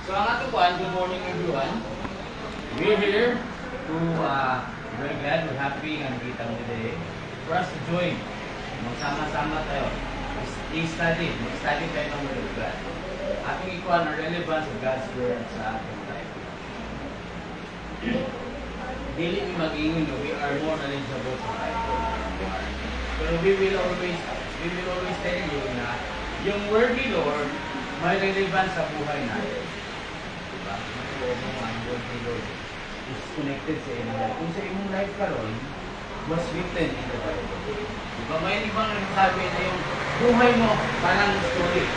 So ang ato po, good morning everyone. We're here to, very glad, we're happy nga nakita mo today for us to join. Magsama-sama tayo. I-study. Mag-study tayo ng Word of God. Atong ikuha ang relevance of God's Word sa ating life. Dili mi mag-ingon, we are more knowledgeable sa Bible. Pero we will always tell you na yung Word ni Lord may relevance sa buhay natin. Diba? Ang Word ni Lord is connected sa inyo. Kung sa inyong life karon was written in the Bible. Diba? May ibang nagsasabi na yung buhay mo parang story.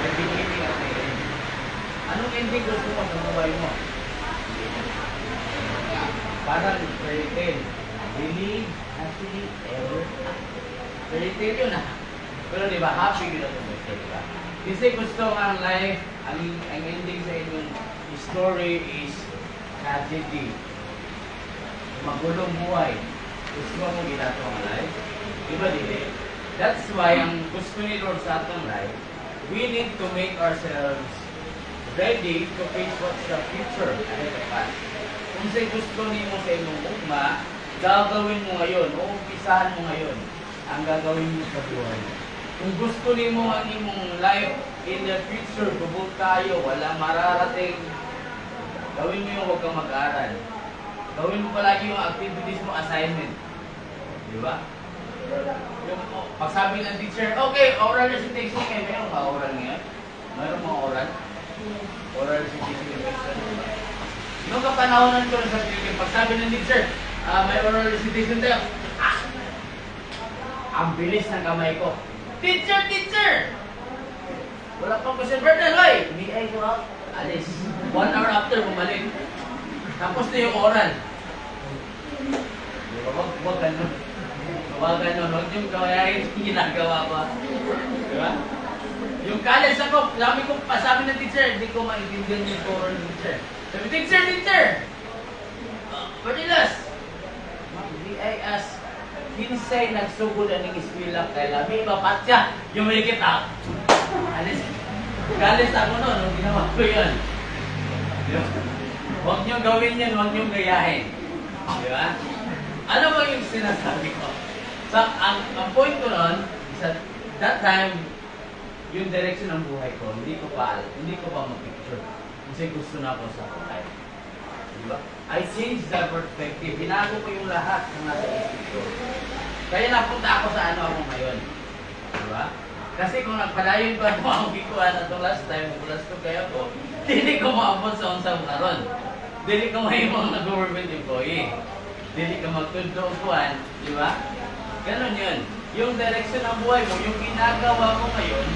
May beginning at may end. Anong ending gusto mo sa buhay mo? Parang fairy tale. Believe, happily, ever after. Fairy tale yun ah. Pero di ba, happy yun ang fairy tale. Kasi gusto ang life, ang ending sa inyong story is tragedy. Magulong buhay. Gusto mo ginato ang life? Di ba dili? That's why ang gusto ni Lord sa atong life, we need to make ourselves ready to face what's the future ahead of us. Kung sa'y gusto mo sa inyong ugma, gagawin mo ngayon, o umpisahan mo ngayon, ang gagawin mo sa buhay. Kung gusto mo ang imong life in the future, bubog tayo, wala mararating, gawin mo yung huwag kang mag-aaral. Gawin mo palagi yung activities mo, assignment. Di ba? Yung pagsabi ng teacher, okay, oral recitation kayo. Mayroon ba oral ngayon? Mayroon mga oral? Oral recitation. Noong kapanahonan ko sa sarili, pagsabi ng teacher, may oral recitation tayo. Ang bilis ng kamay ko. Teacher! Teacher! Wala pang question burden, hoy! May I go out? Alis. 1 hour after, bumalik. Tapos na yung oral. Huwag ganun. Huwag ganun. Huwag yung kawayahin yung ginagawa pa. Diba? Yung college ako, sabi ng teacher, hindi ko maintindihan yung oral ng teacher. Sabi, teacher! Teacher! Padilas! Mag-DIS. Kinsay nagsugod ang iskwila kay Lami, mapatya. Yung may kita. Alis. Galis ako noon, nung ginawa ko yun. Huwag niyong gawin yan, huwag niyong gayahin. Di ba? Ano ba yung sinasabi ko? So, ang point ko noon, is that time, yung direction ng buhay ko, hindi ko pa mag-picture. Kasi gusto na ako sa buhay. Diba? I changed the perspective. Binago ko yung lahat ng nasa isip ko. Kaya napunta ako sa ano ako ngayon. Diba? Kasi kung nagpalayon ko ano ang gikuhan na itong last time, last ko kaya ko, hindi ko maabot sa unsang karon. Hindi ko may mga government employee. Hindi ka magtuntuan. Diba? Ganon yun. Yung direction ng buhay mo, yung ginagawa mo ngayon,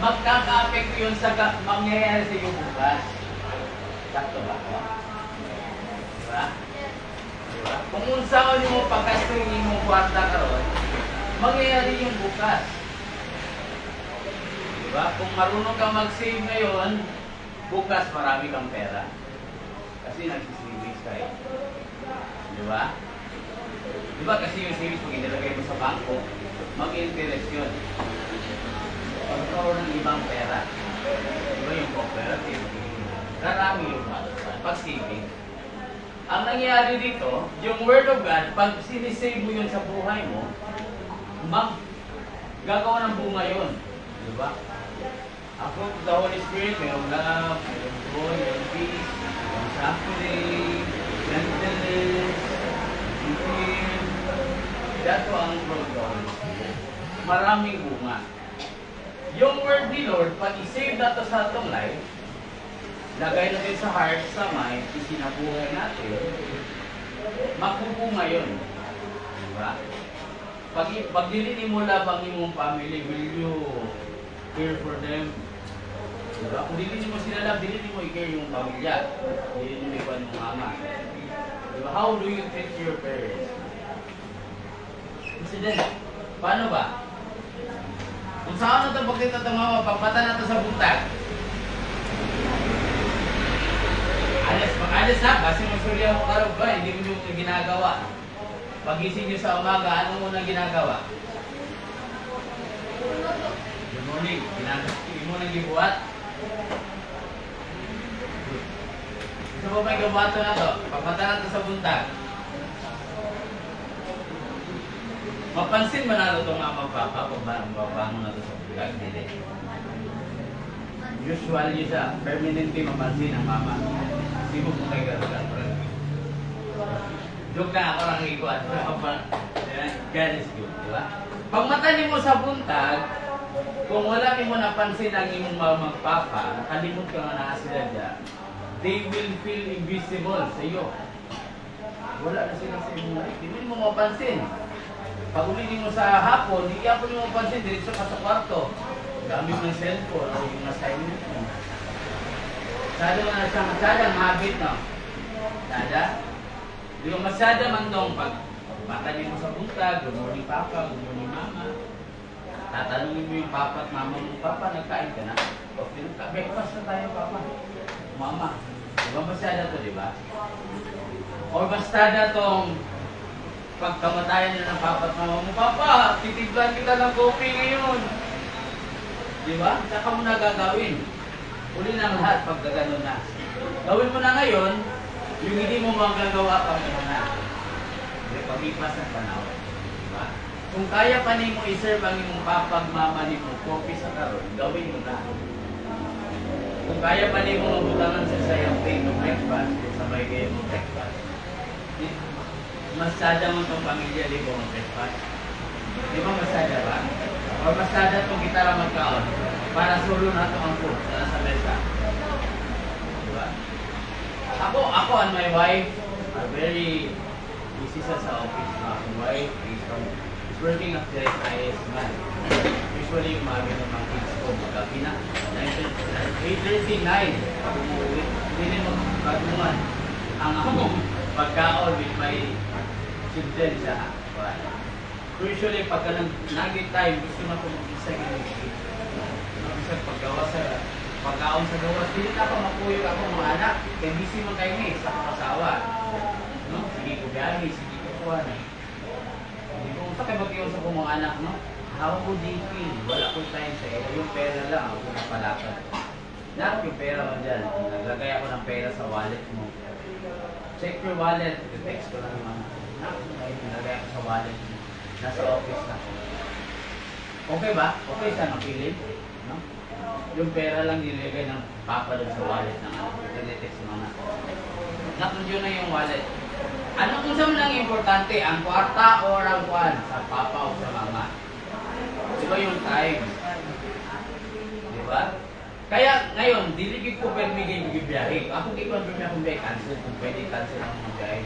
magkaka-apekto yun sa mangyayari sa iyong bukas. Sakto ba ako? Diba? Diba? Kung unsaon mo pagkasto yung imong kwarta karon, mangyayari yung bukas. Diba? Kung marunong kang mag-save ngayon, bukas marami kang pera. Kasi nagsisavings kayo. Diba? Diba kasi yung savings pag inilagay mo sa bangko, mag-interest yun. Pagkaroon ng ibang pera. Diba yung cooperative? Karami yung pag-saving. Ang nangyayari dito, yung Word of God, pag sinisave mo yun sa buhay mo, gagawa ng bunga yun. Diba? Ako, the Holy Spirit, mayroong love, mayroong joy, mayroong peace, mayroong suffering, gentleness, fear. Dato ang fruit of the Holy Spirit. Maraming bunga. Yung Word ni Lord, pag i-save nato sa atong life, lagay natin sa heart, sa mind, isinabuhay natin, magbubunga yun. Diba? Pag dili mo labang imong family, will you care for them? Diba? Kung dili mo sila love, dili mo i-care yung pamilya. Dili mo ikuan yung mama. Diba? How do you treat your parents? Kasi din, paano ba? Kung saan na ito bakit ito mga papata na ito sa buntag? Alis na, kasi magsurya mo karog ba, hindi mo yung ginagawa. Pagising nyo sa umaga, ano mo nang ginagawa? Good morning. Ginagawa mo nang gibuhat. Gusto mo may gabato na to? Papata na to sa buntag. Mapansin mo na ito nga magpapa kung mabangon na ito sa buntag. Hindi. Usually sa permanently mapansin ang mama. Hindi mo kung kayo gano'n. Joke na ako lang ikuan. God is good, di ba? Pag mata mo sa buntag, kung wala mo napansin ang imong magpapa, nakalimot ka nga na sila dyan, they will feel invisible sa iyo. Wala na sila sa imong life. Hindi mo mapansin. Pag ulitin mo sa hapon, hindi ako mo mapansin, diretso ka sa kwarto. Gamit ng cellphone o yung assignment mo. Masyadong habit, no? Sada? Di ba masyado man dong pag matanin mo sa buntag, good morning papa, good morning mama. Tatanungin mo yung papa at mama mo, papa, nagkain ka na? O, breakfast na tayo, papa. Mama, di ba masyado to, di ba? O basta na tong pagkamatayan nila ng papa at mama mo, papa, titiglan kita ng coffee ngayon. Di ba? Saka mo na gagawin. Uli ng lahat pag gano'n na. Gawin mo na ngayon, yung hindi mo magagawa pag gano'n na. Hindi, pagipas ng panahon. Diba? Kung kaya pa ni mo iserve ang imong papag mama ni mo, coffee sa karon, gawin mo na. Kung kaya pa ni mo mabutangan sa sayang thing ng breakfast, sabay kayo ng breakfast, masada mo itong pamilya di mo ng breakfast. Di ba masada ba? O masada itong kita lang magkaon para sulo na ito ang food na nasa mesa. Diba? Ako and my wife are very busy sa office. My wife is working at the IS man. Usually, umaga ng mga kids ko, magabi na. 8:39, ako umuwi. Hindi rin magpatungan ang akong pagkaon with my children sa buwan. Usually, pagka nag-nugget time, gusto na ko mag-isa yung mag-isa paggawa sa pagkaon sa gawas. Hindi na ako mapuyo ako mga anak. Kaya busy mo kayo eh, sa kasawa. No? Sige ko biyahe, sige ko kuhan. Hindi ko sa kayo mag-iwan sa mga anak, no? How would they feel? Wala ko time sa iyo. Yung pera lang, ako napalakan. Nakap yung pera mo dyan. Naglagay ako ng pera sa wallet mo. Check your wallet. Text ko lang yung mga. Naglagay ako sa wallet mo. Nasa office na. Okay ba? Okay siya mapilit? No? Yung pera lang nilagay ng papa doon sa wallet ng ano. Text mo na. Nakundiyo na yung wallet. Ano kung saan lang importante? Ang kwarta o ang kwan? Sa papa o sa mama? Diba yung time? Diba? Kaya ngayon, diligid ko permigay biyahe. Ako di ko ang akong biyahe cancel. Kung pwede cancel ang mga biyahe.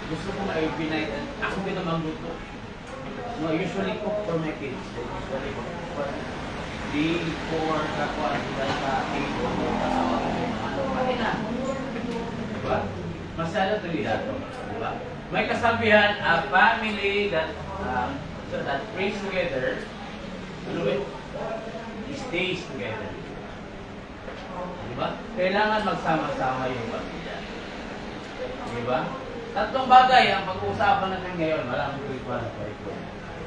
Gusto ko na every night. Ako din naman luto. No, usually cook for my kids. Usually cook for before kakuha sila sa table o kasama ko yung mga pati na. Diba? Masyado tuloy ito. Diba? May kasabihan, a family that prays together, ano it? Stays together. Diba? Kailangan magsama-sama yung pamilya. Diba? Tatlong bagay ang pag-uusapan natin ngayon. Maraming quick-one.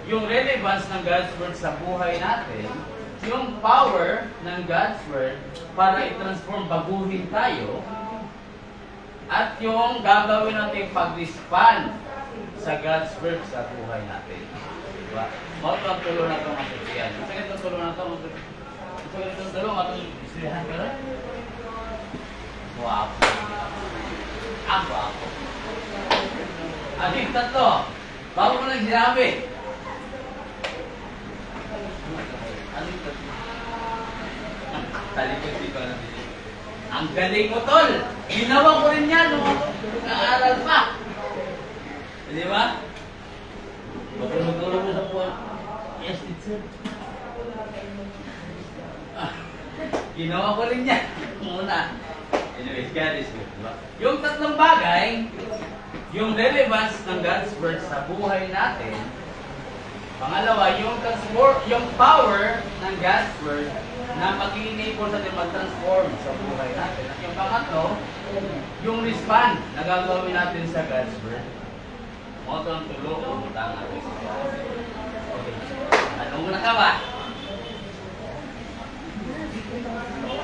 Yung relevance ng God's Word sa buhay natin, yung power ng God's Word para i-transform, baguhin tayo, at yung gagawin natin pag-respond sa God's Word sa buhay natin. Diba? Mao ito ang tulo na itong asosiyan. Ang sakit ang tulo na ito, ang sakit itong tulo, matong islihan ka rin. Wapo. Ang wapo. Adik, tatlo. Bago mo lang sinabi. Adik, tatlo. Talikod dito na dito. Ang galing mo, tol! Ginawa ko rin yan nung nag-aaral pa. Di ba? Matulog-tulog mo sa buwan. Yes, teacher. Ginawa ko rin yan. Muna. Anyways, God is good. Diba? Yung tatlong bagay, yung relevance ng God's Word sa buhay natin. Pangalawa, yung power ng God's Word na mag-i-enable sa atin mag-transform sa buhay natin. At yung pangatlo, yung respond na gagawin natin sa God's Word. Mga ito ang tulo, umutang natin sa God. Okay. Anong muna ka ba?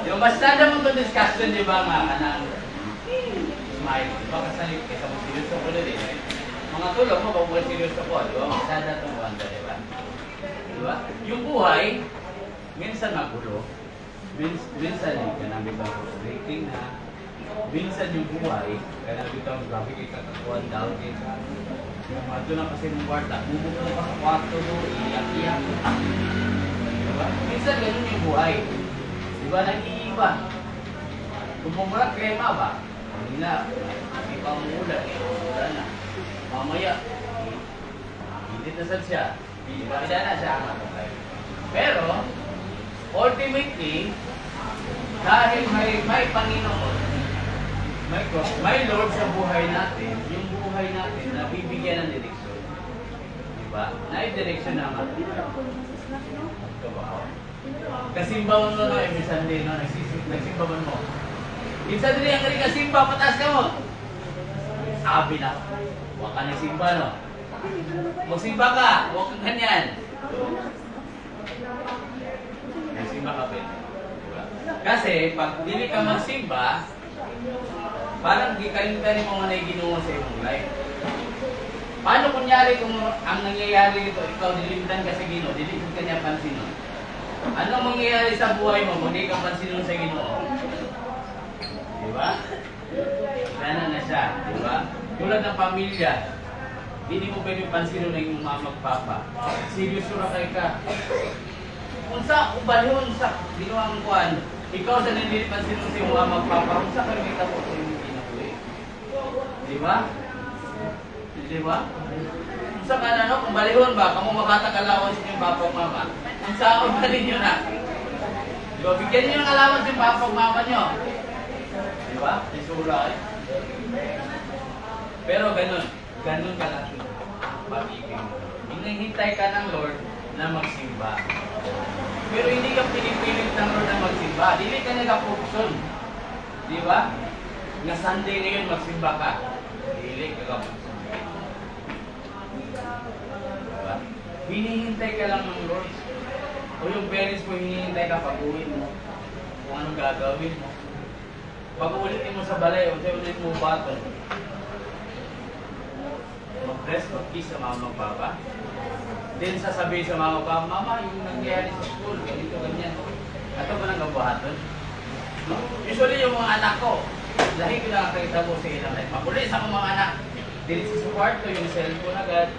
Yung basta naman ito discussion, di ba nga, kanang smile. Di ba kasalit kaysa mo seryoso ko na din. Mga tulong mo, pag seryoso ko, di ba? Masada itong wanda, di ba? Di ba? Yung buhay, minsan magulo. Minsan yung kanang bitaw frustrating na. Minsan yung buhay, kanang bitaw grabe kay kakakuan daw din. Ito na kasi ng kwarta, bubuk mo pa sa kwarto mo, iyak-iyak. Diba? Minsan ganun yung buhay. Diba? Nag-iiba. Kung pumulat krema ba? Hindi na. Hindi pa umulan. Wala na. Mamaya, hindi nasad siya. Diba? Hindi na siya ang matutay. Pero, ultimately, dahil may Panginoon, may Lord sa buhay natin, yung buhay natin na bibigyan ng direksyon. Diba? Na-direksyon naman. Ito ba ako? Kasimbawan mo no, every Sunday, no? Nagsimbawan mo. Minsan din ang kasimba, pataas ka mo. Sabi na, huwag ka nagsimba, no? Magsimba ka, huwag kang ganyan. Nagsimba ka, Ben. Diba? Kasi, pag hindi ka magsimba, parang gikalimtan mo nga na ginawa sa iyong life. Paano kunyari kung ang nangyayari ito, ikaw nilimtan ka sa Ginoo, dilimtan ka niya pansinon? Ano mangyayari sa buhay mo kung hindi ka pansinon sa Ginoo? Diba? Gana na siya, diba? Tulad ng pamilya, hindi mo pwede pansinon ng iyong mga magpapa. Seryoso na kayo ka. Kung sa ubalyon sa ginawang kuwan, ikaw sa nililipan sino si mga magpapa, kung sa kayo kita po sa iyong pinakuwi. Diba? Diba? Kung sa kanan, kung balihon ba, kung makatakalawan sa inyong papa o mama, kung saan ba ninyo na? Diba? Bigyan niyo ng alawan sa papa o mama nyo. Diba? Isura eh. Pero ganun ka lang pag-ibig mo. Hinihintay ka ng Lord na magsimba. Pero hindi ka pinipilit ng Lord na magsimba. Dili ka nagapukson. Di ba? Nga Sunday ngayon magsimba ka. Dili ka kapukson. Diba? Hinihintay ka lang ng Lord. O yung parents mo, hinihintay ka pag-uwi mo. Kung anong gagawin mo. Pag-ulitin mo sa balay, o ulit mo baton. Mag-dress, mag-kiss sa mama papa. Then sasabihin sa mama papa, mama, yung nangyayari sa school, ganito, ganyan. Ato ba nang gabuhaton? No? Usually yung mga anak ko, lahi ko nakakita mo sa ilang life. Makulit sa mga anak. Dili sa kwarto, yung cellphone agad.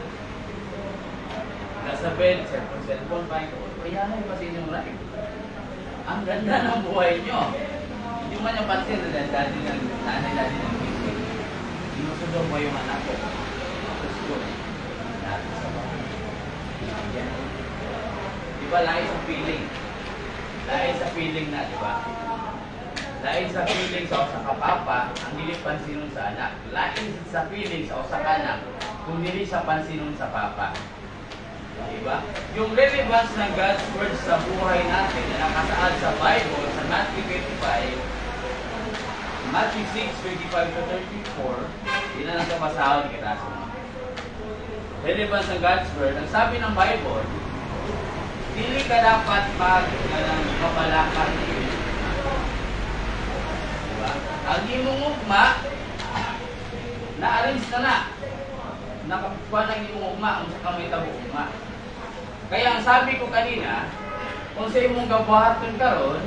Nasa bed, cellphone pa. Payahay pa sa inyong life. Ang ganda ng buhay nyo. Hindi man yung pansin na daddy ng nanay, daddy ng kisig. Sinusunod mo yung anak ko. Diba lahat sa feeling? Lahat sa feeling na, diba? Lahat sa feeling sa usa ka papa, ang dili pansinon sa anak. Lahat sa feeling sa usa ka anak, kung dili sa pansinon sa papa. Diba? Yung relevance ng God's word sa buhay natin na nakasaad sa Bible, sa Matthew 25, Matthew 6:25 to 34, yun na lang sa pasahod kita sa relevance ng God's word. Ang sabi ng Bible, dili ka dapat mabalakang. Diba? Ang imong ugma, na-arrange na. Nakapuan ang imong ugma, kung sa kamay tabo ugma. Kaya ang sabi ko kanina, kung sa imong gabuhaton karon,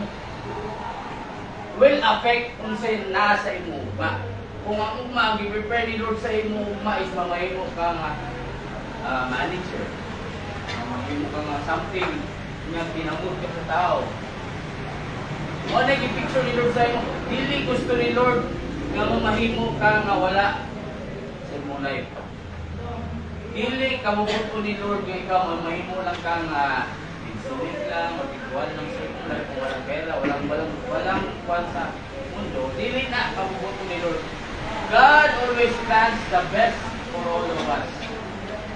will affect kung sa nasa imong ugma. Kung ang ugma, ang i-prepare ni Lord sa imong ugma is mamahimo ka nga manager. Mamahimo ka nga something nga pinamut ka sa tao. O nag-picture ni Lord sa imo, dili gusto ni Lord nga mamahimo ka nga wala sa imong life. Dili ka mabuto ni Lord nga ikaw mamahimo lang ka nga insulin lang, magtikuan lang sa imong life kung walang pera, walang kuwan sa mundo. Dili na ka mabuto ni Lord. God always plans the best for all of us.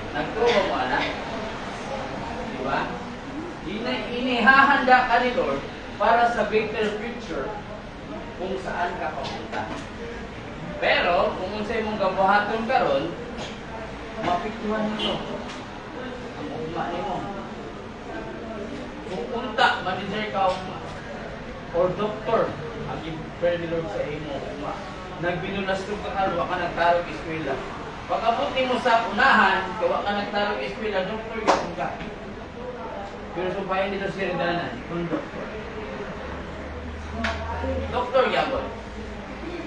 Nagtuwa mo, anak? Diba? Inihahanda ka ni Lord para sa better future kung saan ka papunta. Pero, kung sa imong gabuhaton karon, mapiktuhan nito ang ugma nimo. Kung unta, manager ka ugma. or doktor ang i-pray ni Lord sa imo uma. Nagbinulastog ka kalwa ka nagtarog eskwela. Pagkabot mo sa unahan, kawa ka nagtarog eskwela, doktor gyapon ka. Pero sumpayan nito si Redanan, kung doktor. Doktor gyapon.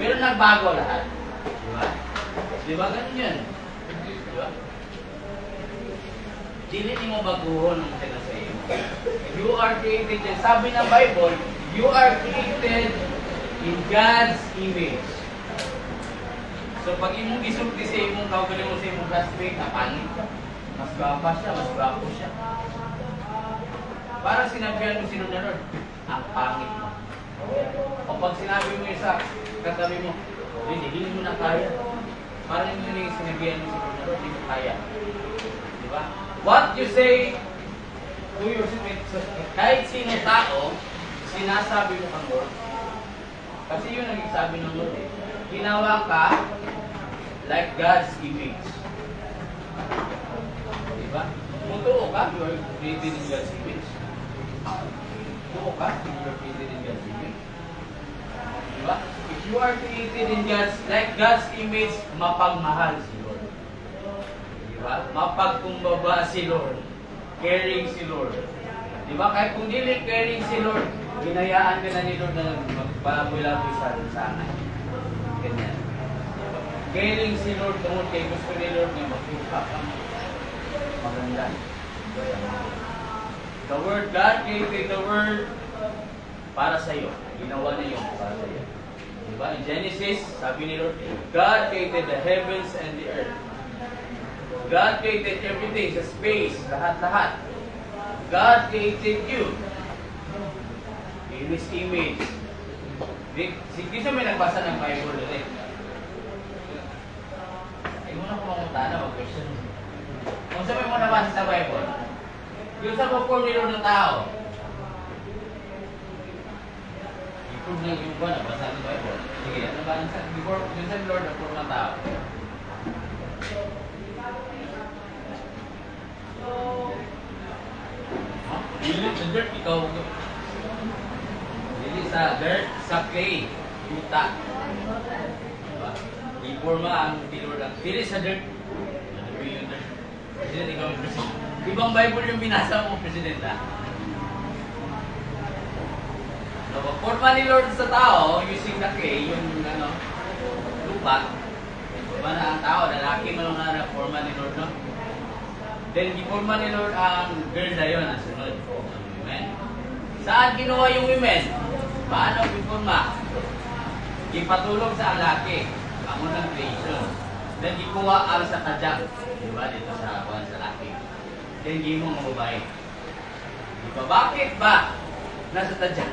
Pero nagbago lahat. Di ba? Di ba ganun yun? Di ba? Dili mo baguhon ang tila sa iyo. You are created, sabi ng Bible, you are created in God's image. So pag imong gisulti sa imong kaugali mo sa imong classmate, napangit ka. Mas gwapa siya, mas gwapo siya. Parang sinabihan mo sino na Lord, ang pangit mo. O pag sinabi mo isa, katabi mo, hindi mo na kaya. Parang yun yung sinabihan mo sino na Lord, hindi mo kaya. Di ba? What you say to your kahit sino tao, sinasabi mo kang Lord. Kasi yun ang nagsabi ng Lord eh. Ginawa ka like God's image. Diba? Mutuo ka, you are created in God's image. Mutuo ka, you are created in God's image. Diba? If you are created in like God's image, mapagmahal si Lord. Diba? Mapagkumbaba si Lord. Caring si Lord. Diba? Kahit kung dili caring si Lord, ginayaan ka na ni Lord na magpalaboy-laboy sa lansangan. Ganyan. Caring si Lord tungkol kay gusto ni Lord na magpupa ka maganda. The Word, God created the Word para sa iyo. Ginawa niya yun para sa iyo. Diba? In Genesis, sabi ni Lord, God created the heavens and the earth. God created everything sa space, lahat-lahat. God created you in His image. Sige may nagbasa ng Bible ulit. Ay muna ko mamutana, mag-question. Kung sabi mo nabasa sa Bible, yung sa pupor ni Lord ng tao, i-prove na yung ba nabasa ng Bible. Sige, ano ba? Yung sa Lord ng pupor ng tao. Dili sa dirt, ikaw. Dili sa dirt, sa clay, yuta. Diba? I-forma ang Lord ang dili sa dirt. Ano yung dirt? President, ikaw yung president. Ibang Bible yung binasa mo, President, ha? So, forma ni Lord sa tao, using the clay, yung lupa. Diba na ang tao, lalaki man ang forma ni Lord, no? Then, giporma ni Lord ang girl na yun, ang sunod. Amen. Saan ginawa yung women? Paano giporma? Gipatulog sa laki. Ang unang creation. Then, gikuha ang sa kadyak. Diba? Dito sa kuwan sa laki. Then, gimong mga babae. Diba? Bakit ba nasa tadyak?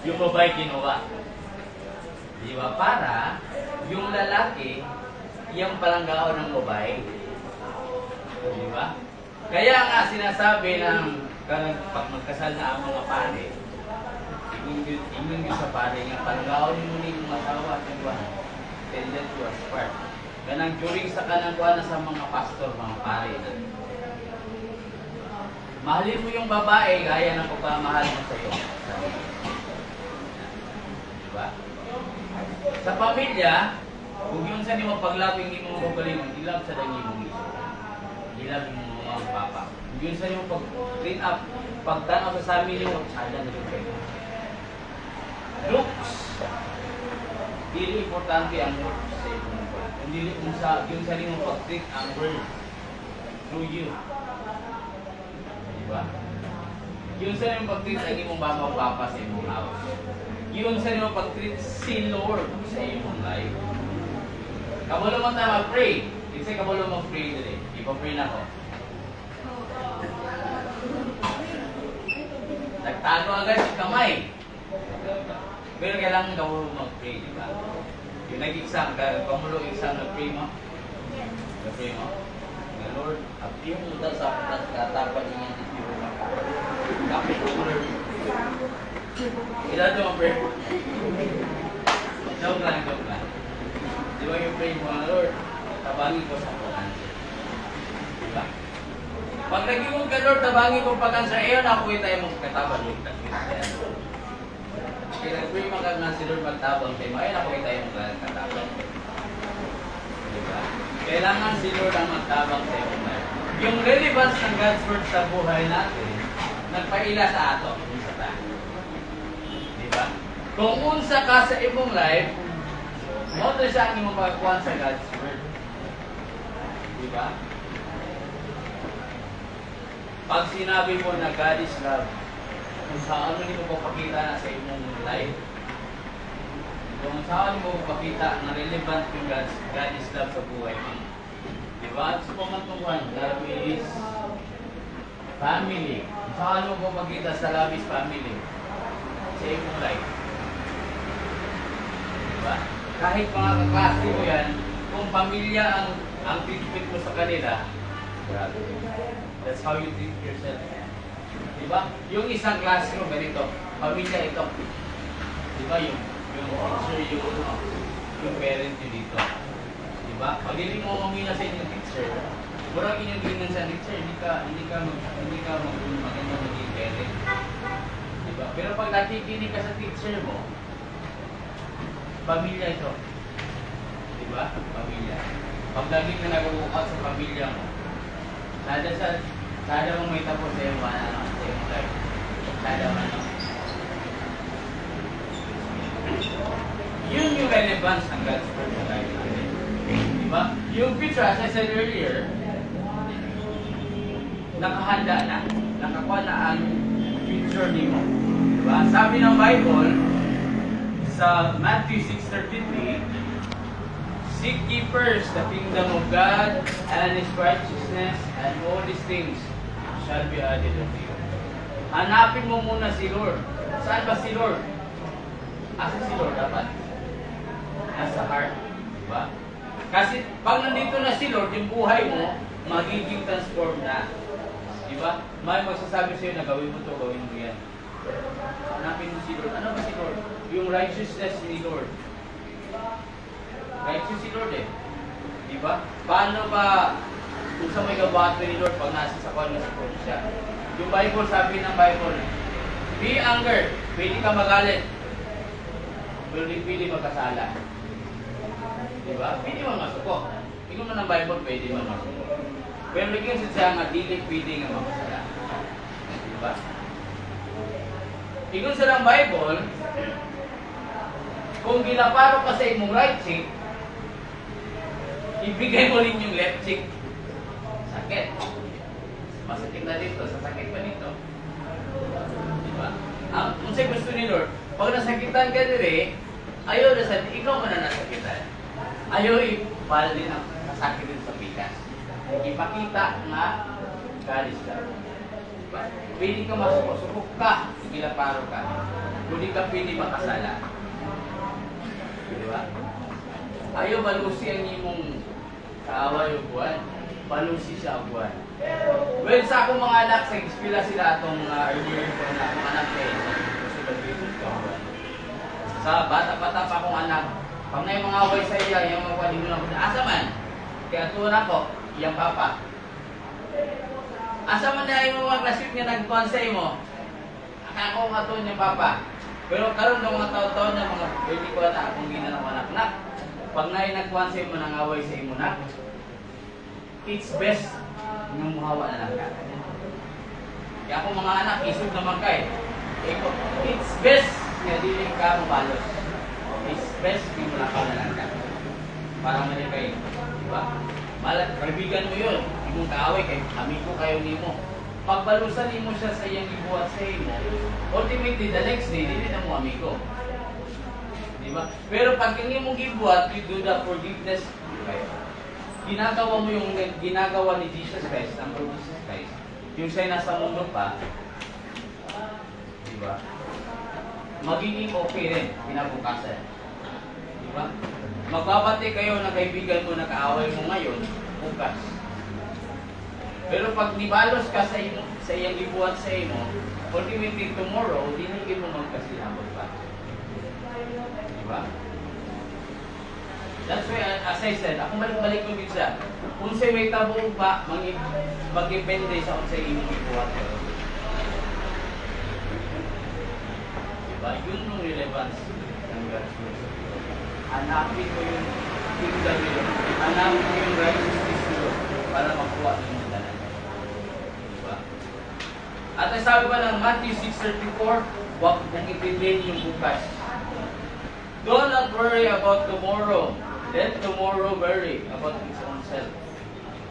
Yung babae kinuha. Diba? Para yung lalaki, yung palanggao ng babae. Diba? Kaya nga sinasabi ng pag magkasal na ang mga pare, ingon sa pare nga palanggao ni mo ni masawa at yung buwan. Tell that you are smart. Ganang during sa kanang buwan sa mga pastor, mga pare na. Mahalin mo yung babae gaya ng pagmamahal mo sa iyo. Diba? Sa pamilya, kung yun sa nimo paglaping ni mo magaling, ilab sa dangi mo iso. Ilab mo mga papa. Kung yun sa nimo pag-clean up, pagtanaw sa family mo, sada na yung kayo. Looks. Dili importante ang looks sa iyo. Kung dili kung sa yun sa nimo pag-treat ang world through you. Diba? Yun sa nimo pag-treat ang imong mama o papa sa imong house. Yun sa nimo pag-treat si Lord sa imong life. Kabalo mo tayo mag-pray. Kasi kabalo mag-pray today. Ipa-pray na ako. Nagtago agad si kamay. Pero kailangan kabalo mag-pray, di ba? Yung nag-exam, kamulo exam, nag-pray mo. Nag-pray mo. The Lord, appear mo daw sa katapan niya ng Diyos ng kapit. Kapit mo, Lord. Ilan ito ang prayer? Joke lang. Di ba yung pray mo, Lord, tabangin ko sa kuhan. Di ba? Pag naging ka Lord, tabangi kong pagkansa, ayon ako tayo mong katabang Lord. Kaya nag-pray magkagnan si Lord magtabang tayo, ayon ako tayo mong katabang. Diba? Kailangan si Lord ang magtabang tayo. Yung relevance ng God's Word sa buhay natin, nagpaila sa ato. Diba? Kung unsa ka sa imong life, mo to siya ang imong pagkuhan sa God's Word. Diba? Pag sinabi mo na God is love, kung saan mo papakita na sa imong life, kung saan mo papakita na relevant yung God is love sa buhay mo. Diba? So, pamantungkuhan, love is family. Kung saan mo papakita sa love is family sa imong life. Diba? Kahit mga kaklase mo yan, kung pamilya ang treatment mo sa kanila, grabe. That's how you treat yourself. Diba? Yung isang classroom, ganito, pamilya ito. Diba? Yung teacher, yung parent nyo dito. Diba? Pag hindi mo mamila sa inyong teacher, murang inyong tingnan sa teacher, hindi ka maganda maging parent. Diba? Pero pag nakikinig ka sa teacher mo, pamilya ito. Diba? Pamilya. Pag lagi ka nag-uukot sa pamilya mo, sada mong may tapos sa iyong sa iyong life. Sada mo yun yung relevance ng God's Word sa life natin. Diba? Yung future, as I said earlier, nakahanda na. Nakakuha na ang future mo. Diba? Sabi ng Bible, sa Matthew 6:33, seek ye first the kingdom of God and His righteousness, and all these things shall be added unto you. Hanapin mo muna si Lord. Saan ba si Lord? Asa si Lord dapat? Nasa heart. Diba? Kasi pag nandito na si Lord, yung buhay mo, magiging transform na. Diba? May magsasabi sa'yo na gawin mo to, gawin mo yan. Hanapin mo si Lord. Ano ba si Lord? Yung righteousness ni Lord. Righteous si Lord eh. Diba? Paano ba kung sa may gabato ni Lord pag nasa sa kanya sa kanya siya? Yung Bible, sabi ng Bible, be anger, pwede ka magalit. Pero di pwede magkasala. Diba? Pwede mo masuko. Tingnan mo ng Bible, pwede mo masuko. Pero bigyan siya nga, dili pwede nga magkasala. Diba? Tingnan sa ng Bible, kung ginaparo ka sa imong right cheek, ibigay mo rin yung left cheek. Sakit. Masakit na dito, sasakit pa dito. Diba? Kung sa'yo gusto ni Lord, pag nasakitan ka dire, ayaw na sa ikaw mo na nasakitan. Ayaw ipal din ang nasakit din sa bigas. Ipakita nga galis ka. Diba? Pwede ka masukok ka, ginaparo ka. Hindi ka pwede makasala. Diba? Ayaw balusi ang imong kaaway o buwan. Balusi siya ang buwan. Well, sa akong mga anak, sa ispila sila itong earlier ko na akong anak eh. Sa bata-bata pa akong anak, pag na yung mga away sa iya, yung mga pwede mo lang, asa man? Kaya tuwan ako, iyang papa. Asa man na yung mga klasip niya nagtuwan sa imo? Ako nga to niya papa. Pero karon ng mga taon-taon na mga pwede ko na akong ginanang anak-anak. Pag na yung nagtuwan sa imo, nang away sa imo na, it's best na muhawa na lang ka. Kaya akong mga anak, isog naman kay. It's best nga dili ka mabalos. It's best nga mulakaw na lang ka. Para mali kayo. Diba? Kaibigan mo yun. Imong kaaway kay amigo kayo nimo. Pagbalusan mo siya sa iyang ibuhat sa imo, ultimately the next day, dili na mo amigo. Diba? Pero pag hindi mo gibuhat, you do the forgiveness. Okay? Ginagawa mo yung ginagawa ni Jesus Christ, ang Lord Jesus Christ, yung siya'y nasa mundo pa, diba? Magiging okay rin, kinabukasan. Diba? Magbabati kayo na kaibigan mo na kaaway mo ngayon, bukas. Pero pag nibalos ka sa iyang ibuhat sa imo, ultimately tomorrow, dinigin mo magkasilabot pa. Diba? That's why, as I said, ako balik-balik ko din siya. Kung sa'yo may tabong pa, mag-depende sa kung sa'yo yung ibuhat ko. Diba? Yun yung relevance ng God's word. Hanapin mo yung kingdom yun. Hanapin mo yung righteousness yun para makuha ng mga dalan. Diba? At ang sabi pa ng Matthew 6:34, huwag mong itindihin yung bukas. Do not worry about tomorrow. Let tomorrow worry about its own self.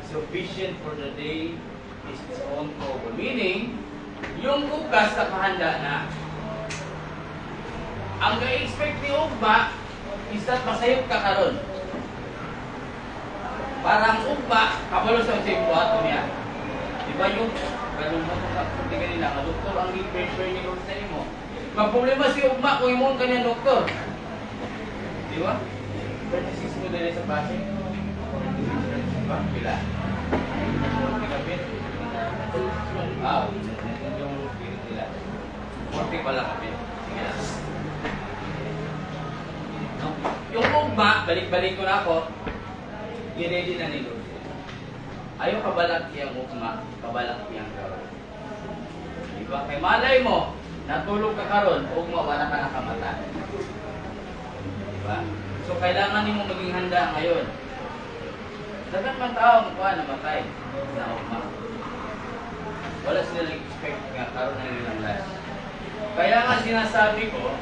Sufficient for the day is its own trouble. Meaning, yung bukas nakahanda na. Ang ga-expect ni ugma is that masayop ka karon. Parang ugma, kabalo sa siyang buhato niya. Diba yung ganun mo kung kapunti kanina, ang doktor ang i-prepare ni Lord sa imo. Magproblema si ugma kung imong kanyang doktor. Diba? 36 mo dali sa base. 36 diba? Pila? 40 kapit. Yung spirit nila. 40 pala kapit. Sige lang. Yung ugma, balik-balik ko na ako, i-ready na ni Lord. Ayaw kabalak iyang ugma, kabalak iyang karon. Diba? Kay malay mo, natulog ka karon, ugma, wala ka nakamata. Diba? So, kailangan mo maging handa ngayon. Dapat man tao kuha namatay na ugma. Wala sila nag-expect nga karon na nilang last. Kaya nga sinasabi ko,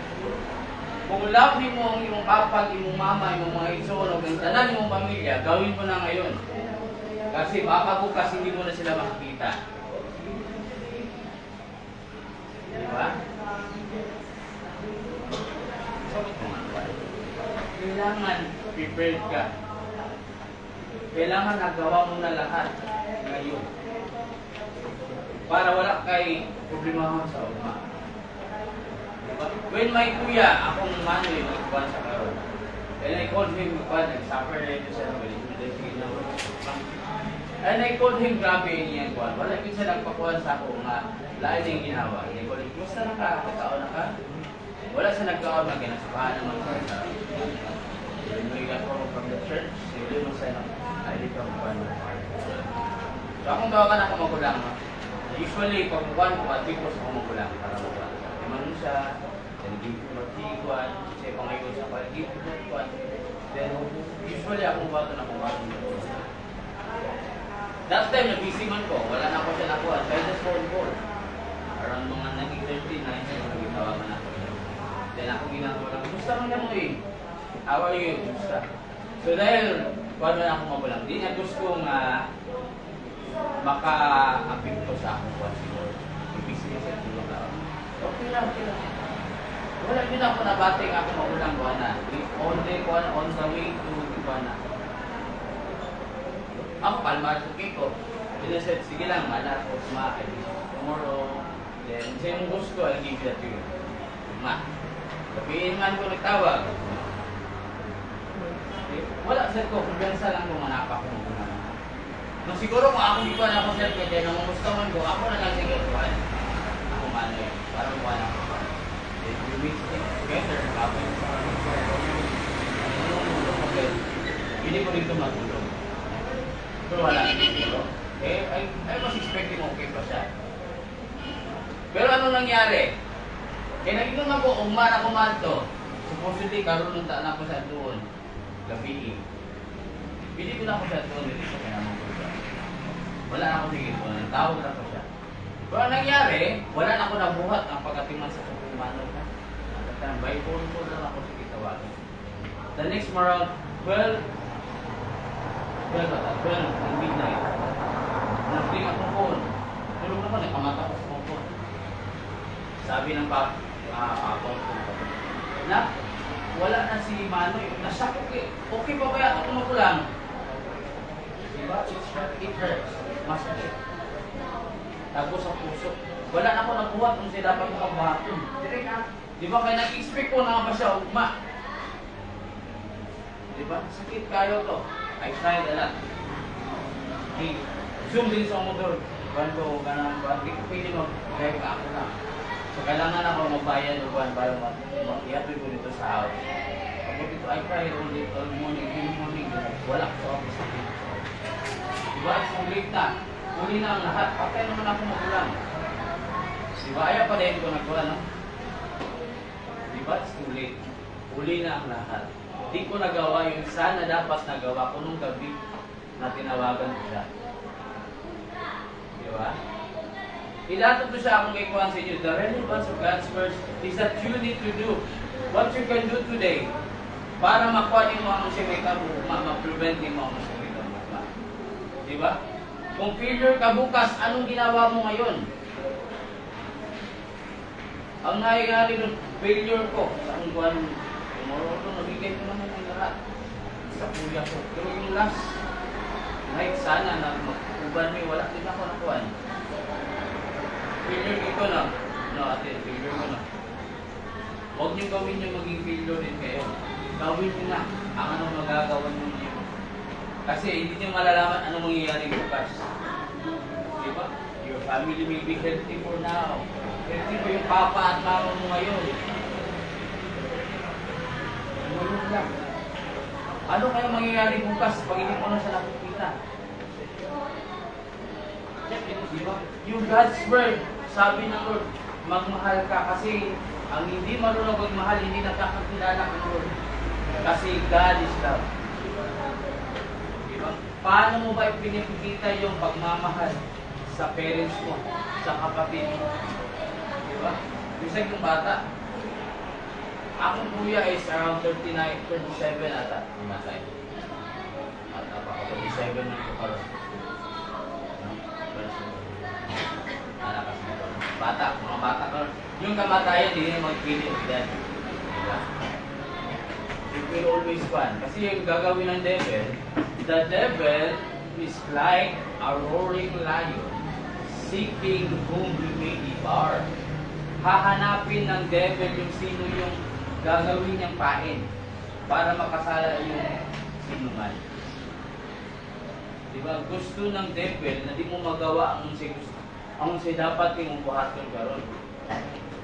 kung love mo ang iyong kapag, iyong mama, iyong mga itsuro, ang tanan iyong pamilya, gawin mo na ngayon. Kasi baka bukas hindi mo na sila makikita. Diba? Kailangan prepared ka. Kailangan nagawa mo na lahat ngayon. Para wala kay problema sa ugma. Diba? When my kuya, akong manoy, nagkuhan sa karon. And I called him, nag-suffer na ito sa and I called him, grabe niyan kuhan. Wala yun siya nagpakuhan sa ako nga, lain yung ginawa. And I called him, kumusta na ka? Katao na ka? Wala siya nagkaon na ginasupahan naman sa when we got home from the church, hindi mo siya ay di ka makuhan mo. So akong tawagan ako magulang. Usually, pag makuhan ko, tipos ako magulang para makuhan. Iman siya, then give him a tiguan, kasi pangayon sa pala, give him a tiguan. Then usually akong bato na kumain mo. That time, nag-busy man ko, wala na ako siya nakuha. So I just phone call. Around mga naging 13 na siya nagitawagan ako. Then ako ginagawa lang, gusto mo na mo eh. How are you? Gusto. So dahil, kung na ako magulang, di niya gusto nga maka-apekto sa akong kwan siguro. Ibisi niya sa tulong na. Okay lang, okay lang. Wala din ako nabating ako magulang ko na. Only one on the way to Iguana. Ako, palmar sa ko. Pinasaid, sige lang, malat ko, kumain. Tomorrow, then, sa yung gusto, I'll give that to you. Ma. Sabihin man ko nagtawag. Wala, sir ko, kumpiyansa lang kung manapak ko muna. Nung siguro kung ako di ko na ako, sir, kaya nung mamustaman ko, ako na lang sige, kuhan. Ako mano yun, parang kuhan ako. Then, we meet together, ako yung sa hindi ko dito matulog. Pero wala. I was expecting okay pa siya. Pero ano nangyari? Kaya nag-inom ako, umar ako manto. Supposedly, karoon ng taan ako sa doon. Gabi. Hindi ko na ako sa doon, hindi ko kinamang ko siya. Wala na ako tingin ko, tawag na ako siya. Pero ang nangyari, wala na ako nabuhat ang pagkatiman sa kumano na. By phone ko lang ako sa kitawagan. The next morning, 12 ng midnight. Nag-ring akong phone. Tulog naman, nakamata ko sa phone. Sabi ng papa ko, na, wala na si Manoy. Nasyak okay. Okay pa ba yan ako magulang? Diba? It hurts. Masakit. Tago sa puso. Wala na ako nakuha kung sila dapat makabaton. Diba? Kaya nag-expect ko na ba siya ugma? Diba? Sakit kayo to. I tried a lot. Okay. Zoom din sa motor. Bando, ganang ba? Hindi ko pwede mag-drive ka ako na. So, kailangan ako magbayad o buwan para mag-iatoy ko dito sa house. Pag sabi ko, I cry all morning, every morning. Wala ko sa office. Diba? It's too late na. Uli na ang lahat. Patay naman ako magulang. Diba? Ayaw pa din ko nagkuha, no? Diba? It's too late. Uli na ang lahat. Hindi ko nagawa yung sana dapat nagawa ko nung gabi na tinawagan ko siya. Diba? Ilatag ko siya akong ikuhan sa inyo. The relevance of God's words is that you need to do what you can do today para makuha din mo ang siya may ma-prevent din mo ang siya may kabuka. Diba? Kung failure ka bukas, anong ginawa mo ngayon? Ang nangyayari ng failure ko sa ungguan, tomorrow ko, nabigay ko naman ang lahat sa kuya ko. Pero yung last night, sana na mag-uban mo, wala din ako nakuhan. Failure ko na. No, ate, failure ko na. Huwag niyo gawin yung maging failure din kayo. Gawin niyo na ang anong magagawa niyo. Kasi hindi niyo malalaman anong mangyayari bukas. Diba? Your family may be healthy for now. Healthy po yung papa at mama mo ngayon. Ngayon lang. Ano kaya mangyayari bukas pag hindi mo na siya nakikita? Diba? Yung God's word, sabi ng Lord, magmahal ka kasi ang hindi marunong magmahal, hindi nakakakilala ng Lord. Kasi God is love. Diba? Paano mo ba ipinipikita yung pagmamahal sa parents mo, sa kapatid mo? Diba? Bisag yung bata. Akong kuya is around 37 ata. Namatay. At ako 37 na ko karoon. Anak kasi nito. Bata, mga bata ko. Yung kamatayan, hindi na magpili of death. Diba? It will always fun. Kasi yung gagawin ng devil, the devil is like a roaring lion seeking whom he may devour. Hahanapin ng devil yung sino yung gagawin niyang pain para makasala yung sino man. Diba? Gusto ng devil na di mo magawa ang siya dapat yung buhaton karon.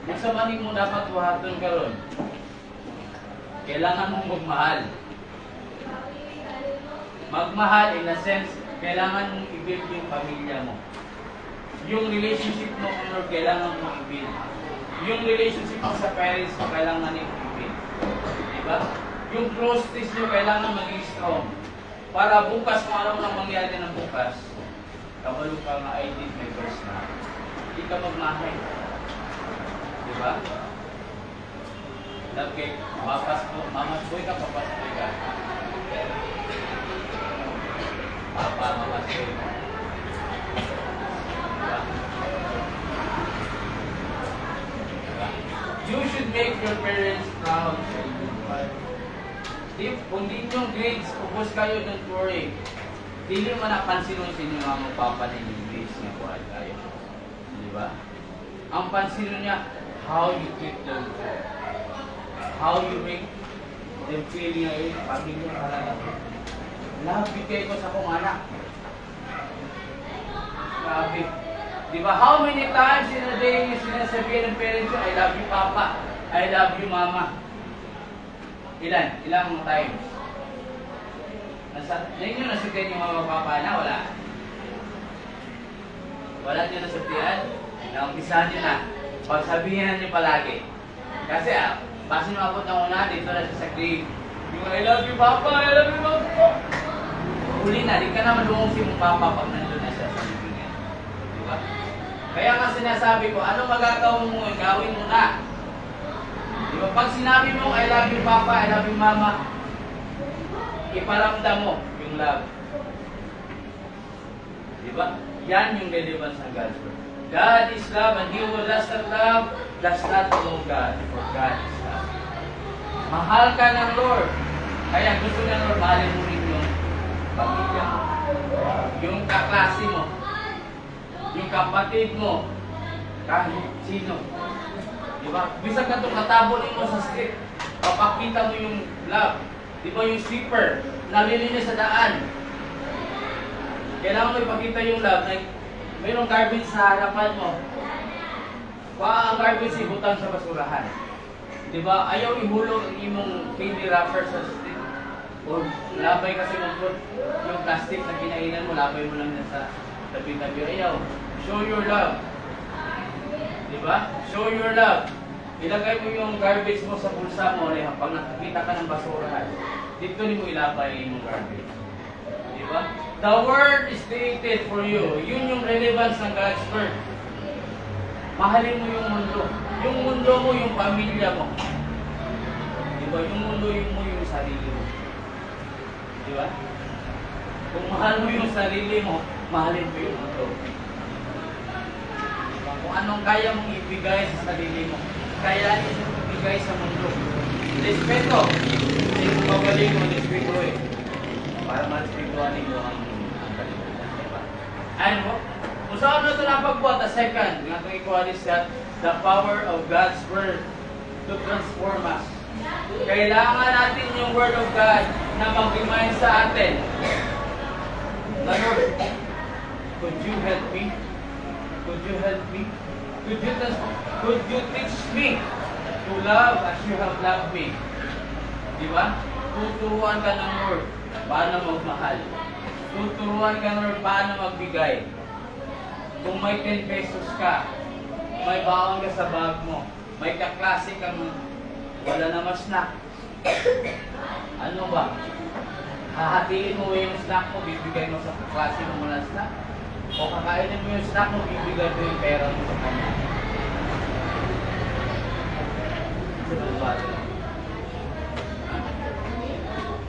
Kung sa maning mo dapat buhaton karon, kailangan mong magmahal. Magmahal in a sense, kailangan mong i-build yung pamilya mo. Yung relationship mo kung Lord, kailangan mong i-build. Yung relationship mo sa parents mo, kailangan mong i-build. Diba? Yung closeness nyo, kailangan maging strong. Para bukas, kung alam mo nang mangyari ng bukas, kabalo ka nga, I did my best na. Hindi ka magmahal. Diba? Okay, mamas boy ka, papas boy ka. Papa, mamas boy ka. Diba? You should make your parents proud. Kung di yung grades, upos kayo, don't worry. Hindi mo napansin mo sa inyo mga papa na yung grades na kuhan kayo. Diba? Ang pansin niya, how you treat them. How you make them feel nga yun, pamilya talaga. Nabigay ko sa kong anak. Grabe. Diba, how many times in a day sinasabihin ng parents yun, I love you papa, I love you mama. Ilan? Ilang times? Ninyo nasabihan yung mga papa na, wala? Wala nyo nasabihan? Naumpisahan nyo na. Pagsabihan nyo palagi. Kasi base nyo abot na una, dito na sa grave. Yung I love you papa, I love you papa. Huli na, di ka naman lumungsi mong papa pag nandun na siya sa libingan. Diba? Kaya nga sinasabi ko, ano magagawa mo, gawin mo na. Diba? Pag sinabi mo, I love you papa, I love you mama, iparamdam mo yung love. Diba? Yan yung relevance ng God's word. God is love, and he who does not love does not know God, for God is love. Mahal ka ng Lord. Kaya gusto ng Lord, mahalin mo rin yung pamilya mo, yung kaklase mo, yung kapatid mo, kahit sino. Diba? Bisa ka itong katabulin mo sa street, papakita mo yung love. Diba yung sweeper, nalilinis sa daan. Kailangan mo ipakita yung love na mayroong garbage sa harapan mo. Ang garbage ibutang sa basurahan. Di ba? Ayaw ihulog ang imong candy wrapper sa stick. O labay kasi mag yung plastic na kinainan mo, labay mo lang yan sa tabi-tabi. Ayaw. Show your love. Di ba? Show your love. Ilagay mo yung garbage mo sa bulsa mo, pag nakakita ka ng basurahan, dito mo ilabay yung garbage. Di ba? The word is created for you. Yun yung relevance ng God's word. Mahalin mo yung mundo. Yung mundo mo, yung pamilya mo. Di ba? Yung mundo mo, yung sarili mo. Di ba? Kung mahal mo yung sarili mo, mahalin mo yung mundo. Diba? Kung anong kaya mong ibigay sa sarili mo, kaya mong ibigay sa mundo. Respeto. Hindi mo magaling mo, respeto eh. Para ma-respetuhan mo ang kalimutan. Diba? Ayun mo? Kung saan na ito napagbuhat, the second, nga itong ikuha is that the power of God's Word to transform us. Kailangan natin yung Word of God na mag-remind sa atin. Lord, could you help me? Could you help me? Could you teach me to love as you have loved me? Di ba? Tuturuan ka ng Lord paano magmahal. Tuturuan ka ng Lord paano magbigay. Kung may 10 pesos ka, may baon ka sa bag mo, may kaklase kang wala naman snack. Ano ba? Hahatiin mo yung snack mo, bibigay mo sa kaklase mo wala snack? O kakainin mo yung snack mo, bibigay mo yung pera mo sa kanya?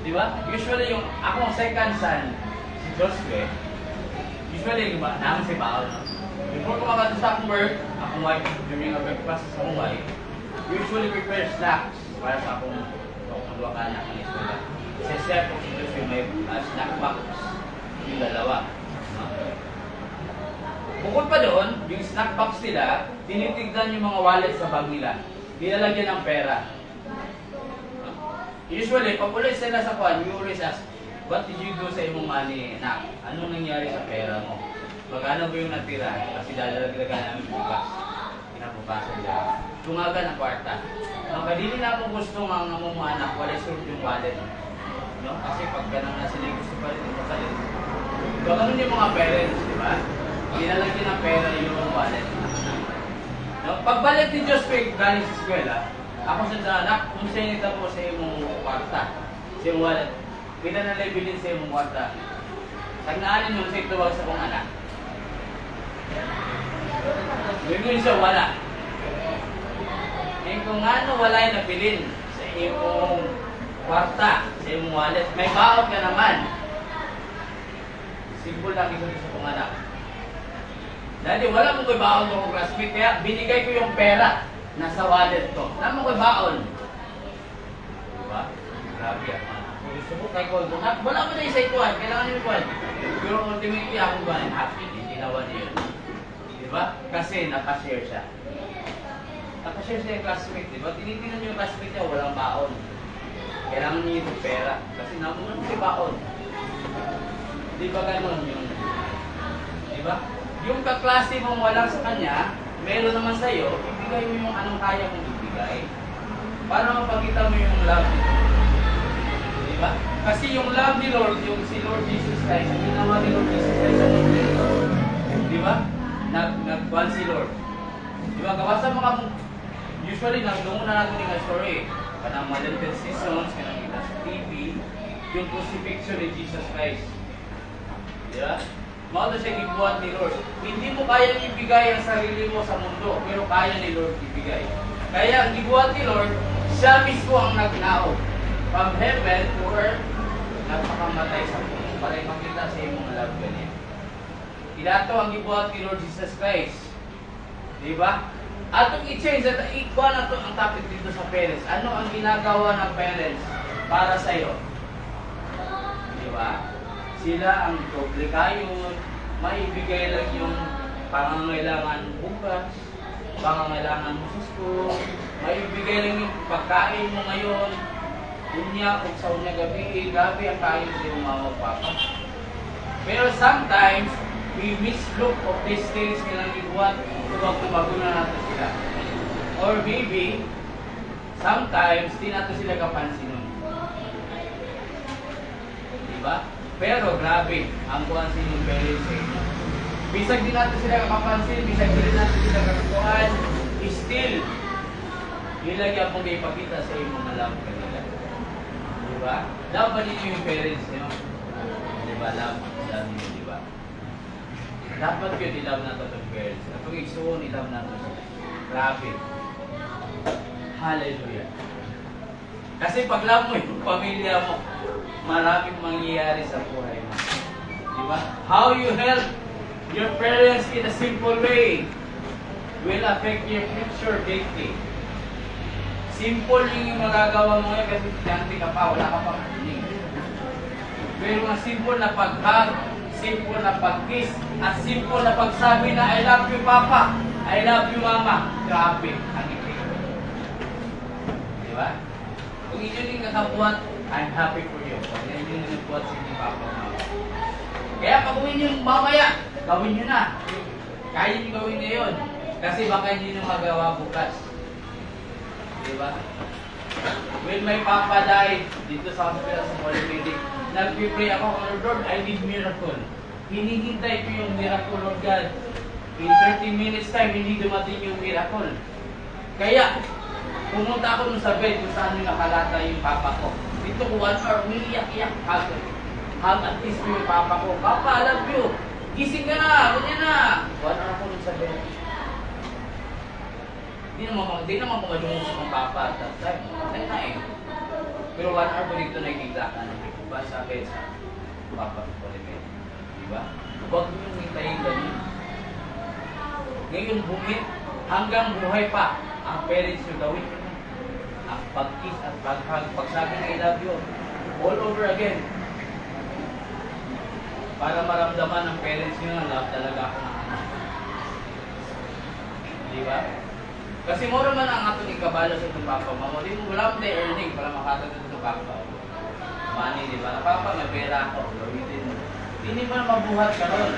Di ba? Usually yung akong second son, si Josue, usually yung naman si Baal. Before kumakato sa akong work, akong wife, during a breakfast sa akong wife, usually prepare snacks para sa akong dua ka anak ng eskwela. Kasi chef ko si Josue may snack box, yung dalawa. Bukod pa doon, yung snack box nila, tinitignan yung mga wallet sa bag nila. Nilalagyan ng pera. Usually, pag ulit sila sa kwan, we always ask, what did you do sa imong money, anak? Anong nangyari sa pera mo? Magkano ba yung natira? Kasi dalaga namin bukas. Pinapupasan nila. Tungagan ang kwarta. Hindi na ako gusto mga mga anak, wala suot yung wallet. No? Kasi pag ganang na sila gusto pa rin ito kalit. So, ganun yung mga parents, di ba? Nilalagyan ng pera yung wallet. No? Pagbalik ni Joshua galing sa eskwela, ako sa anak, kung siya nita po sa imong kwarta, sa imong wallet, kita na bilin sa imong kwarta. Tagnaanin mo sa ituwag sa kong anak. Gawin siya wala. Eh kung ano wala yung nabilin sa imong kwarta, sa imong wallet, may baon ka naman. Simple lang ito sa kong anak. Dahil wala mong ko'y baon ko classmate, kaya binigay ko yung pera nasa wallet ko. Wala mong ko'y baon. Diba? Grabe yan. Gusto mo kay Cole, wala mo na yung sa ikuan, kailangan nyo ikuan. Pero ultimately ako ba, I'm happy, hindi nawan niya yun. Diba? Kasi nakashare siya. Nakashare siya yung classmate, diba? Tinitingnan yung classmate niya, walang baon. Kailangan niya yung pera. Kasi naman si baon. Di ba ganun yun? Diba? Yung kaklase mong walang sa kanya, meron naman sa'yo, ibigay mo yung anong kaya mong ibigay. Para mapakita mo yung love ni Lord. Diba? Kasi yung love ni Lord, yung si Lord Jesus Christ, ang ginawa ni Lord Jesus Christ sa mundo. Diba? Nagkuhan si Lord. Diba? Kabasa mga, usually, nagdungo na natin yung story. Kanang Lenten seasons, kanang kita sa TV, yung crucifixion ni Jesus Christ. Diba? Mao na siya gibuhat ni Lord. Hindi mo kayang ibigay ang sarili mo sa mundo, pero kaya ni Lord ibigay. Kaya ang gibuhat ni Lord, siya mismo ang nagnaog. From heaven to earth, nagpakamatay sa mundo para ipakita sa imong love kanya. Ilato ang gibuhat ni Lord Jesus Christ. Diba? Atong i-change at ikuha na to ang topic dito sa parents. Ano ang ginagawa ng parents para sa iyo? Diba? Sila ang doble kayo, maibigay lang yung pangangailangan bukas, pangangailangan mo sa school, maibigay lang yung pagkain mo ngayon, unya, kung sa unya gabi ang kain sa yung mga papa. Pero sometimes, we mislook of these things nilang ibuhat kung tumago na natin sila. Or maybe, sometimes, di nato sila kapansin nun. Diba? Pero, grabe, ang kuhansin yung parents sa inyo. Bisag di nato sila kapansin, bisag di nato sila kakuhan, still, nilagyan akong ipakita sa inyo na love kanila. Diba? Love ba ninyo yung parents nyo? Diba? Love ninyo, diba? Dapat yun, i-love nato itong parents. At kung isuon, i-love nato sila. Grabe. Hallelujah. Kasi pag love mo yung pamilya mo, maraming mangyayari sa buhay mo. Diba? How you help your parents in a simple way will affect your future greatly. Simple yung magagawa mo yan kasi estudyante ka pa, wala ka pa marinig. Pero ang simple na pag-hug, simple na pag-kiss, at simple na pagsabi na I love you Papa, I love you Mama, grabe ang itig. Diba? Kung inyo din kakabuhat, I'm happy for you. Kung inyo din nagbuhat sa inyo Papa Mama. Kaya pag gawin nyo mamaya, gawin nyo na. Kaya nyo gawin na yun. Kasi baka hindi nyo magawa bukas. Diba? When my papa died dito sa hospital sa Polyclinic, nag-pray ako, Lord, I need miracle. Hinihintay ko yung miracle of God. In 30 minutes time, hindi dumating yung miracle. Kaya, pumunta ako nun sa bed kung saan yung nakalata yung papa ko. Dito ko 1 hour, umiiyak-iyak ako. Hug at kiss ko yung papa ko. Papa, I love you. Gising ka na, ganyan na. 1 hour ako nun sa bed. Di naman ko madungos ng papa at that time. Patay na eh. Pero 1 hour ko dito nakikita ka na ba sa bed sa papa ko ulit. Diba? Huwag mo yung hintayin ganun. Ngayon bumit, hanggang buhay pa, ang parents nyo gawin nyo. Ang pag-kiss at pag-hug, pagsabi na I love you, all over again. Para maramdaman ng parents nyo na love talaga ako ng anak. Diba? Kasi mo naman ang atong ikabalo sa itong papa mo. Di mo wala mo tayo earning para makatagod sa papa. Money, di ba? Papa, may pera ako. Gamitin mo. Hindi mo na mabuhat ka ron.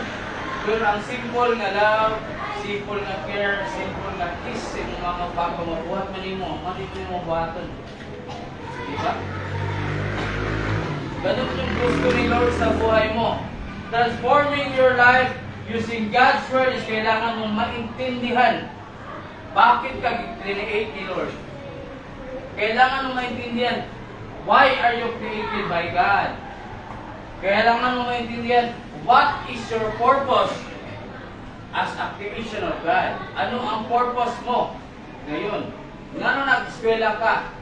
Pero ang simple nga love, simple nga care, simple nga kiss, yung mga papa, mabuhat mo mo. Manito mo buhaton. Di ba? Ganun yung gusto ni Lord sa buhay mo. Transforming your life using God's Word is kailangan mong maintindihan. Bakit ka create ni Lord? Kailangan mong maintindihan, why are you created by God? Kailangan mong maintindihan, what is your purpose as a creation of God? Ano ang purpose mo ngayon? Ngano nag-eskwela ka?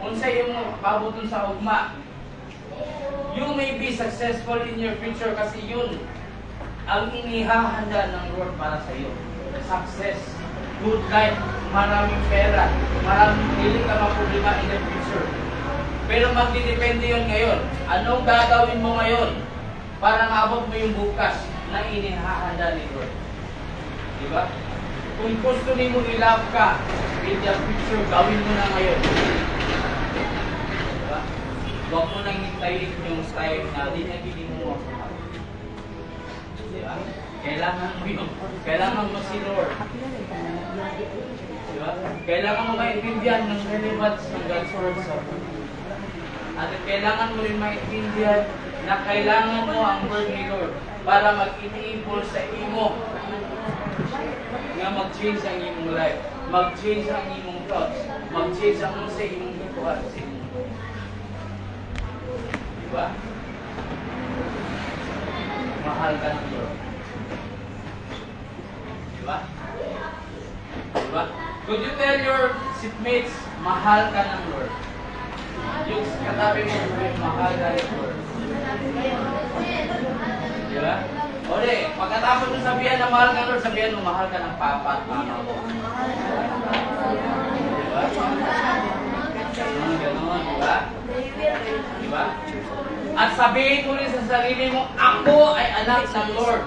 Kung sa iyong pabuton sa ugma, you may be successful in your future kasi yun ang inihahanda ng Lord para sa iyo. Success. Good life, maraming pera, maraming hindi ka maproblema in the future. Pero magdidepende yun ngayon. Anong gagawin mo ngayon para maabot mo yung bukas na inihahanda ni Lord? Diba? Kung gusto ni mo i-love ka in the future, gawin mo na ngayon. Diba? Huwag mo nang hintayin yung time na di na hindi mo mapuha. Diba? Kailangan mo yun. Kailangan mo si Lord. Diba? Kailangan mo maintindihan ng relevance ng God's Word sa buhay. At kailangan mo rin maintindihan na kailangan mo ang Word ni Lord para mag-enable sa imo nga mag-change ang imong life, mag-change ang imong thoughts, mag-change ang sa imong buhay sa imong buhay. Diba? Mahal ka ng Lord. Diba? Diba? Could you tell your seatmates, mahal ka ng Lord? Yung katabi mo, mahal ka ng Lord. Diba? O di, pagkatapos mo sabihan na mahal ka ng Lord, sabihan mo, mahal ka ng papa at mama mo. Diba? Ganon, diba? Diba? At sabihin mo rin sa sarili mo, ako ay anak ng Lord.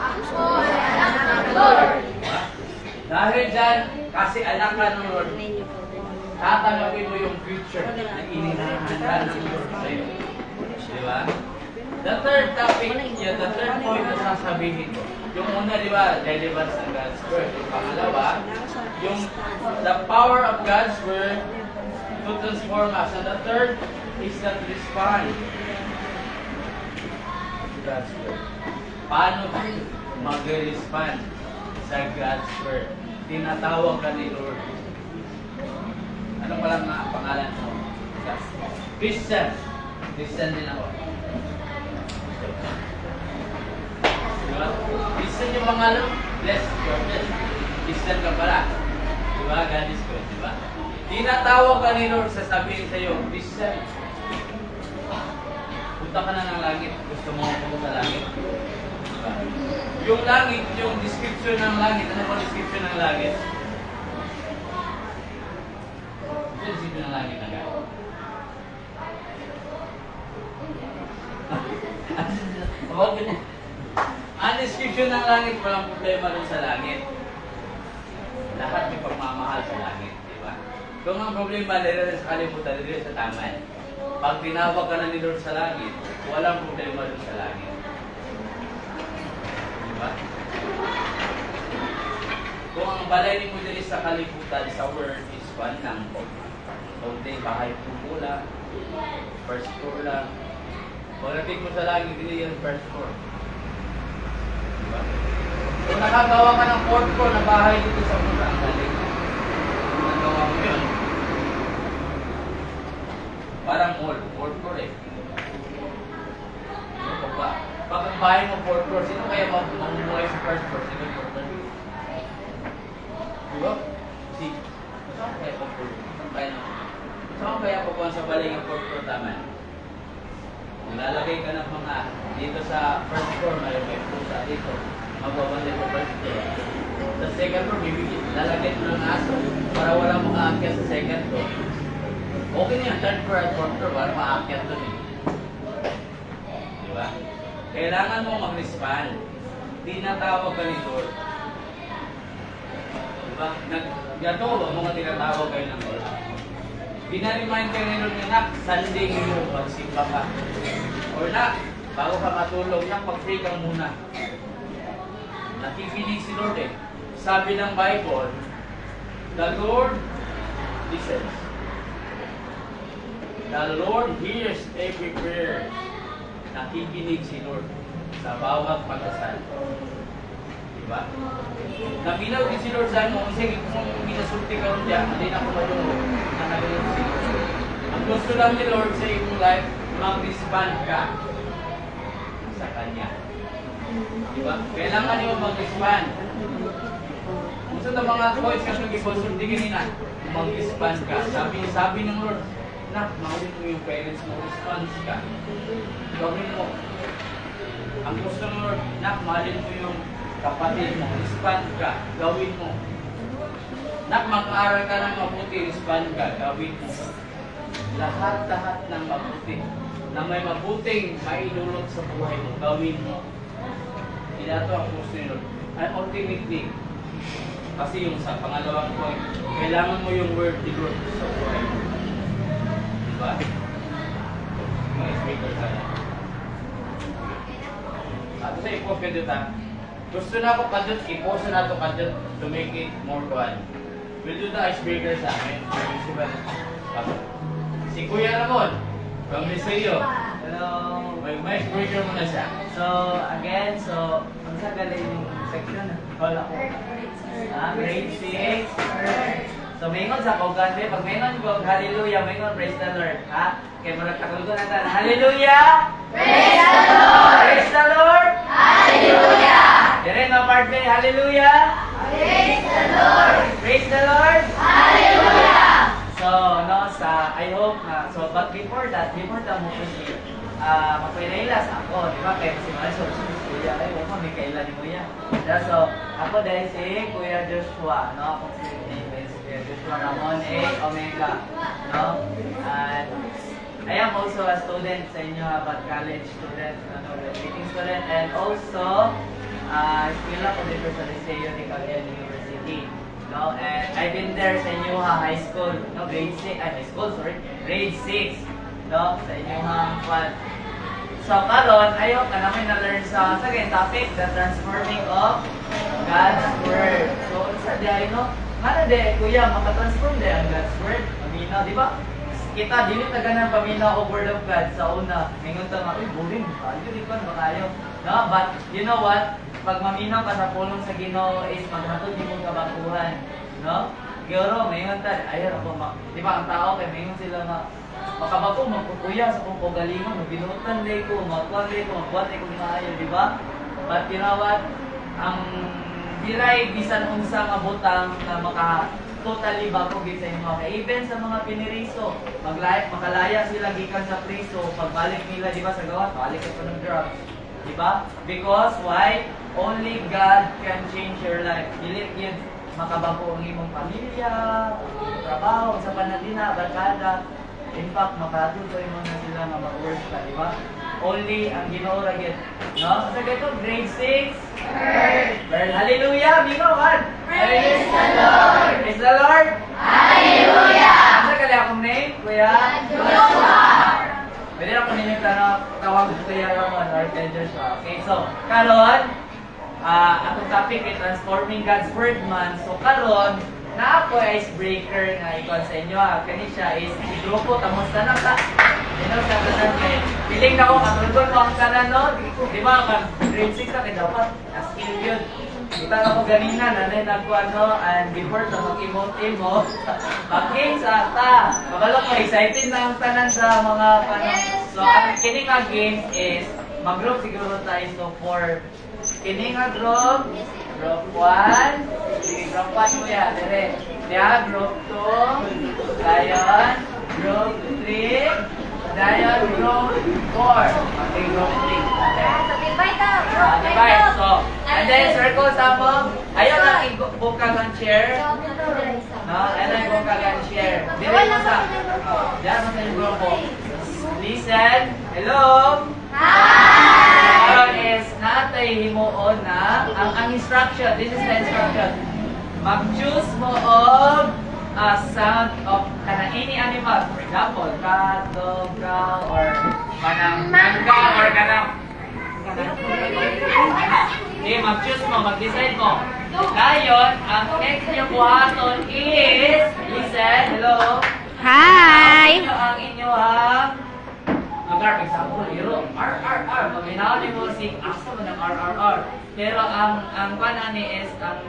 Ako ay anak ng Lord. Diba? Dahil dyan, kasi anak ka ng Lord, tatanggapin mo yung future na inihahanda ng Lord sa'yo. Diba? The third topic, the third point na sasabihin ko. Yung una, di ba, relevance ng God's Word. Yung pangalawa, yung the power of God's Word to transform us. And the third is that respond to God's word. Paano tayo mag-respond sa God's word? Tinatawag ka ni Lord. Ano pa lang na pangalan mo? Christian. Christian din ako. Diba? Christian yung pangalan. Bless. You're blessed. Christian ka pala. Diba? God is good. Diba? Tinatawag ka ni Lord, sasabihin sa'yo, Christian, punta ka na ng langit. Gusto mo pumunta sa langit. Diba? Yung langit, yung description ng langit. Ano ba description ng langit? Ito description ng langit na gano'n. Ang description ng langit, walang problema rin sa langit. Lahat may pagmamahal sa langit, di ba? Kung ang problema nila sa kalimutan, nila sa taman. Pag tinawag ka na ni Lord sa langit, walang problema rin sa langit. Di ba? Kung ang balay mo dili sa kalibutan, sa word is one lang po. Kunting bahay po lang, first floor lang. Pagdating mo sa langit, hindi yung first floor. Diba? Kung nakagawa ka ng fourth floor na bahay dito sa mundo, ang galing. Kung nagawa mo yun, parang mall, fourth floor eh. Pag ang bahay mo fourth floor, sino kaya mamumuhay sa first floor? Sino yung fourth floor? Diba? Si, saan kaya po fourth floor? Saan kaya po kung sa balay ng fourth floor taman? Lalagay ka ng mga dito sa first floor, may pusa dito. Magbabantay sa first floor. Sa second floor, lalagay mo ng aso para wala makaakyat sa second floor. Okay na yan, third floor at fourth floor para makaakyat doon eh. Diba? Kailangan mo mag-respond. Tinatawag ka ni Lord. Diba? Gato ba mga tinatawag kayo ng Lord? Pinaremind ka ni Lord na, Sunday mo, magsimba ka. Or na, bago ka matulog, mag-pray ka muna. Nakikinig si Lord eh. Sabi ng Bible, the Lord listens. The Lord hears every prayer. Nakikinig si Lord sa bawat pagdasal. Diba? Naminaw din si Lord sa mo, sige kung minasulti ka rin dyan, hindi na ako malunod. Nakalunod si Lord. Ang gusto lang ni Lord sa iyong life, mag-respond ka sa Kanya. Diba? Kailangan niyo mag-respond. Kung sa mga coach ka nag-ipasulti kanina, mag-respond ka. Sabi ng Lord, nak, mahalin mo yung parents mo, response ka. Gawin mo. Ang gusto ng Lord, nak, mahalin mo yung kapatid mo, respond ka, gawin mo. Nak, mag-aaral ka ng mabuti, respond ka, gawin mo. Lahat-lahat ng mabuti, na may mabuting maidulot sa buhay mo, gawin mo. Ito ang gusto ni Lord. And ultimately, kasi yung sa pangalawang point, kailangan mo yung word ni Lord sa buhay mo. Diba? Mga speaker tayo. At sa ipost ka dito, gusto na ako kadot, ipost na ito kadot to make it more fun. We'll do the icebreaker sa amin. Si Kuya Ramon, from Visaylo. Hello. May icebreaker mo na siya. So, again, ang sa galing yung section, call ako. Grade 6. So, mayroon sa Kogante, pag mayroon ko, hallelujah, mayroon, praise the Lord. Ha? Kaya marag takulugan natin, hallelujah! Praise the Lord! Praise the Lord! Hallelujah! Dire no partner, hallelujah! Praise the Lord! Praise the Lord! Hallelujah! So, I hope na, but before that, before the movie, magpinailas ako, di ba? Kaya si Marisol, si Kuya, ay, huwag mo, may kailan ni Kuya. So, ako dahil si Kuya Joshua, no? Ako si Kuya Joshua Ramon A. Omega, no? And I am also a student sa inyo, but college student, graduating student, and also, still ako dito sa Liceo de Cagayan University. No, and I've been there sa inyo high school, no, grade 6, grade 6, no, sa inyo kwan. So, karon ayok na namin na-learn sa second topic, the transforming of God's Word. So, sa diay, no, ano de, kuya, makatransform de ang God's Word, amino, di ba? kita dili ta ganang paminaw o word of God sa una. Mingon ta nga, boring, kayo di pa ba kayo. No, but you know what? Pag maminaw ka sa pulong sa Ginoo is maghatod imong kabakuhan, no? Giro, mingon ta, ayon ako di ba ang tao kay mingon sila nga makabago magkukuya sa kung kagalingon, binutan day ko, magkuhan day ko, magbuhat day ko maayo, di ba? But you know what? Ang diray bisan unsa nga butang na maka totally bago gid sa inyo. Kay even sa mga piniriso, makalaya sila gikan sa priso, pagbalik nila di ba sa gawas, balik pa ng drugs. Di ba? Because why? Only God can change your life. Dili yun makabago ang imong pamilya, trabaho, sa panadina, barkada. In fact, makatutoy mo na sila nga mag-work ka, di ba? Only ang Ginoo ra gyud. No? Sa gato, grade 6. Hallelujah! Mingo, man! Praise the Lord! Praise the Lord! Hallelujah! Ano kali akong name, Kuya? Joshua! Pwede na po ninyo tawag ko Kuya Ramon or Kuya Joshua. Okay, so, karon, atong topic ay Transforming God's Word man. So, karon, na ako icebreaker na ikon sa inyo. Kani siya is si grupo, tamos na na ta. Sa tanan kay piling na ko katulgon mo ang tanan no. Di ba kan grade 6 na kay dapat as skill yun. Kita na ko ganina nanay nagkuan no and before to mag-emote mo. Pagking sa ta. Kabalo ko excited na ang tanan sa mga So ang kini nga game is mag-group siguro tayo so for kini nga group 1, sige, group 1 mo yan, dire. Diya, group 2, dayon, group 3, dayon, group 4. Okay, group 3. Divide, so, and then circle sa mo. Ayaw lang i-bukag ang chair. No, ayaw lang i-bukag ang chair. Dire mo sa, diyan mo sa yung grupo. Listen, hello? Karon is natay himuon na ang instruction. This is the instruction. Mag-choose mo og sound of kana any animal. For example, cat, dog, cow, or manang mangga or kanang. Okay, mag-choose mo, mag-decide mo. Ngayon, ang next yung buhaton is listen, hello. Hi! Ang inyong lugar, for example, iro, R. Pag minaw ni mo si asa mo ng R. Pero ang kwan ani is, ang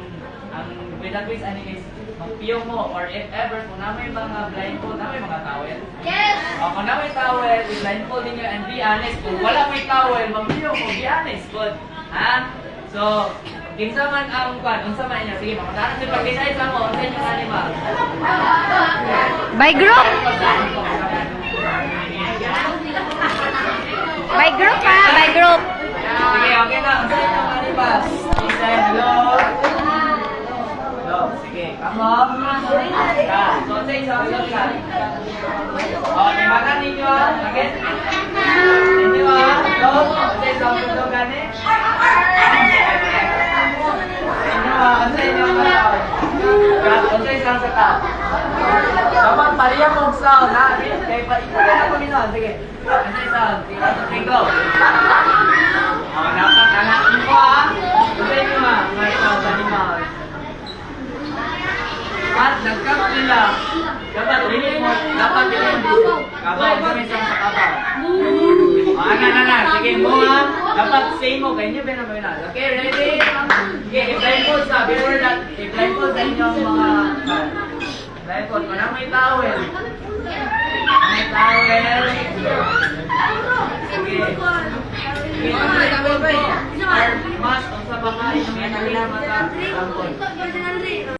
pinag-quiz ani is, magpiyong mo, or if ever, kung na may mga blindfold, na may mga towel. Yes! O kung na may towel, i-blindfold ninyo and be honest. Kung wala may towel, magpiyong mo, be honest. Good. Ha? So, kinsa man ang kwan, unsa man niya. Sige, mamatanan si pag-decide sa mo, unsa yung animal. By group! By group ha! By group! Sige, okay na. Unsa yung animal? Listen, hello. Hello, sige. Kamo. So, sa isang ka. O, limakan ninyo. Again. Ninyo ha. Hello. Sa isang ka gani. Ninyo ha. Sa inyong ka. Sa isang ka. Dapat pariya mong sound ha. Kaya pa ikutin ako nino. Sige. Sa isang. Sige, go. O, dapat anak mo ha. Sa inyo ha. Mga sound animal. At nagkap nila. Dapat dili mo. Dapat dili mo. Kabaw. Kumisang sa kabaw. Na. Sige mo ha. Dapat say mo. Kaya nyo ba naman na. Okay, ready? Okay, i-blindfold sa. Before that, i-blindfold sa inyong mga blindfold. Kung na may towel. May towel. Sige. Sige, ang towel ko. Or mask. Kung sa baka, inyong yan ang mata.